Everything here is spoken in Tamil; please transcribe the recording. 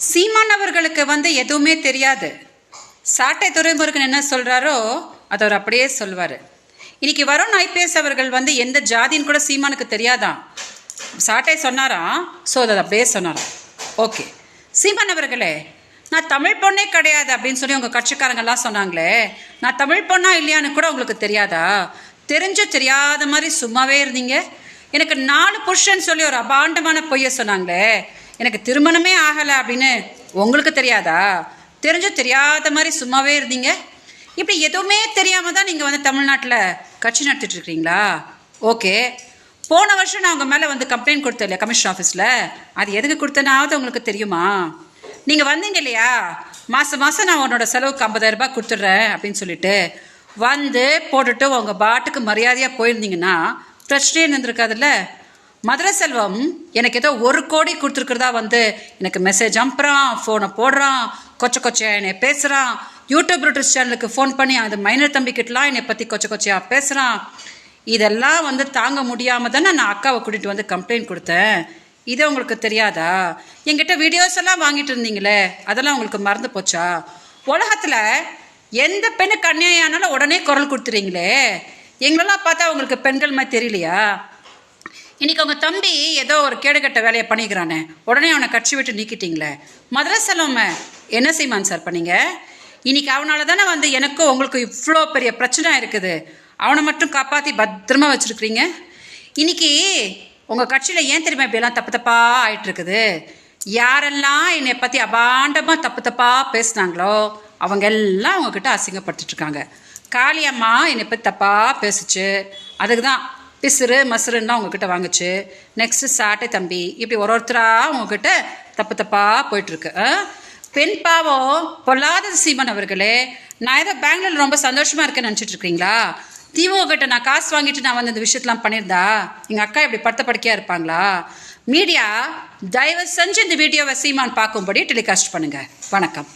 சீமான் அவர்களுக்கு எதுவுமே தெரியாது. சாட்டை துறைமுருகன் என்ன சொல்கிறாரோ அதை அவர் அப்படியே சொல்வார். இன்னைக்கு வருண் ஐபிஎஸ் அவர்கள் எந்த ஜாதின்னு கூட சீமானுக்கு தெரியாதான். சாட்டை சொன்னாராம், ஸோ அதை அப்படியே சொன்னாராம். ஓகே, சீமான் அவர்களே, நான் தமிழ் பொண்ணே கிடையாது அப்படின்னு சொல்லி உங்கள் கட்சிக்காரங்கெல்லாம் சொன்னாங்களே, நான் தமிழ் பொண்ணா இல்லையான்னு கூட உங்களுக்கு தெரியாதா? தெரிஞ்சும் தெரியாத மாதிரி சும்மாவே இருந்தீங்க. எனக்கு 4 புருஷன் சொல்லி ஒரு அபாண்டமான பொய்யை சொன்னாங்களே, எனக்கு திருமணமே ஆகலை அப்படின்னு உங்களுக்கு தெரியாதா? தெரிஞ்சும் தெரியாத மாதிரி சும்மாவே இருந்தீங்க. இப்படி எதுவுமே தெரியாமல் தான் நீங்கள் தமிழ்நாட்டில் கட்சி நடத்திட்டு இருக்கிறீங்களா? ஓகே, போன வருஷம் நான் உங்கள் மேலே கம்ப்ளைண்ட் கொடுத்தேன் இல்லையா கமிஷன் ஆஃபீஸில், அது எதுக்கு கொடுத்தனாவது உங்களுக்கு தெரியுமா? நீங்கள் வந்தீங்க இல்லையா, மாதம் நான் உன்னோட செலவுக்கு 50,000 ரூபாய் கொடுத்துட்றேன் அப்படின்னு சொல்லிட்டு போட்டுட்டு உங்கள் பாட்டுக்கு மரியாதையாக போயிருந்தீங்கன்னா பிரச்சனையே இருந்திருக்காதுல்ல. மதுரை செல்வம் எனக்கு ஏதோ 1 கோடி கொடுத்துருக்குறதா எனக்கு மெசேஜ் அனுப்புகிறான், ஃபோனை போடுறான், கொச்சை என்னை பேசுகிறான், யூடியூப் யூடியூப் சேனலுக்கு ஃபோன் பண்ணி அந்த மைனர் தம்பிக்கிட்டலாம் என்னை பற்றி கொச்சையாக பேசுகிறான். இதெல்லாம் தாங்க முடியாமல் தானே நான் அக்காவை கூட்டிகிட்டு கம்ப்ளைண்ட் கொடுத்தேன். இது உங்களுக்கு தெரியாதா? என்கிட்ட வீடியோஸ் எல்லாம் வாங்கிட்டு இருந்தீங்களே, அதெல்லாம் உங்களுக்கு மறந்து போச்சா? உலகத்தில் எந்த பெண்ணுக்கு அநியாயம் ஆனாலும் உடனே குரல் கொடுத்துறீங்களே, எங்களெல்லாம் பார்த்தா உங்களுக்கு பெண்கள் மாதிரி தெரியலையா? இன்னைக்கு உங்கள் தம்பி ஏதோ ஒரு கேடுகட்ட வேலையை பண்ணிக்கிறானே, உடனே அவனை கட்சி விட்டு நீக்கிட்டீங்களே. மதுரை செல்வமே என்ன சீமான் சார் பண்ணீங்க? இன்னைக்கு அவனால தானே எனக்கும் உங்களுக்கும் இவ்வளோ பெரிய பிரச்சனை இருக்குது. அவனை மட்டும் காப்பாற்றி பத்திரமா வச்சுருக்கிறீங்க. இன்னைக்கு உங்கள் கட்சியில் ஏன் தெரியுமா இப்படியெல்லாம் தப்பாக ஆயிட்டுருக்குது? யாரெல்லாம் என்னை பற்றி அபாண்டமாக தப்பாக பேசுனாங்களோ அவங்க எல்லாம் அவங்கக்கிட்ட அசிங்கப்படுத்திட்டுருக்காங்க. காளியம்மா என்னை பற்றி தப்பாக பேசுச்சு, அதுக்கு தான் பிசுறு மசுருன்னா உங்ககிட்ட வாங்குச்சு. நெக்ஸ்ட்டு சாட்டை தம்பி, இப்படி ஒருத்தராக உங்ககிட்ட தப்பாக போயிட்டுருக்கு. பெண் பாவம் பொல்லாத சீமான் அவர்களே, நான் ஏதோ பெங்களூர் ரொம்ப சந்தோஷமாக இருக்கேன்னு நினச்சிட்டு இருக்கீங்களா? திமுக கிட்ட நான் காசு வாங்கிட்டு நான் இந்த விஷயத்தெலாம் பண்ணியிருந்தா எங்கள் அக்கா இப்படி படுத்த படுக்கையாக இருப்பாங்களா? மீடியா தயவு செஞ்சு இந்த வீடியோவை சீமான் பார்க்கும்படி டெலிகாஸ்ட் பண்ணுங்கள். வணக்கம்.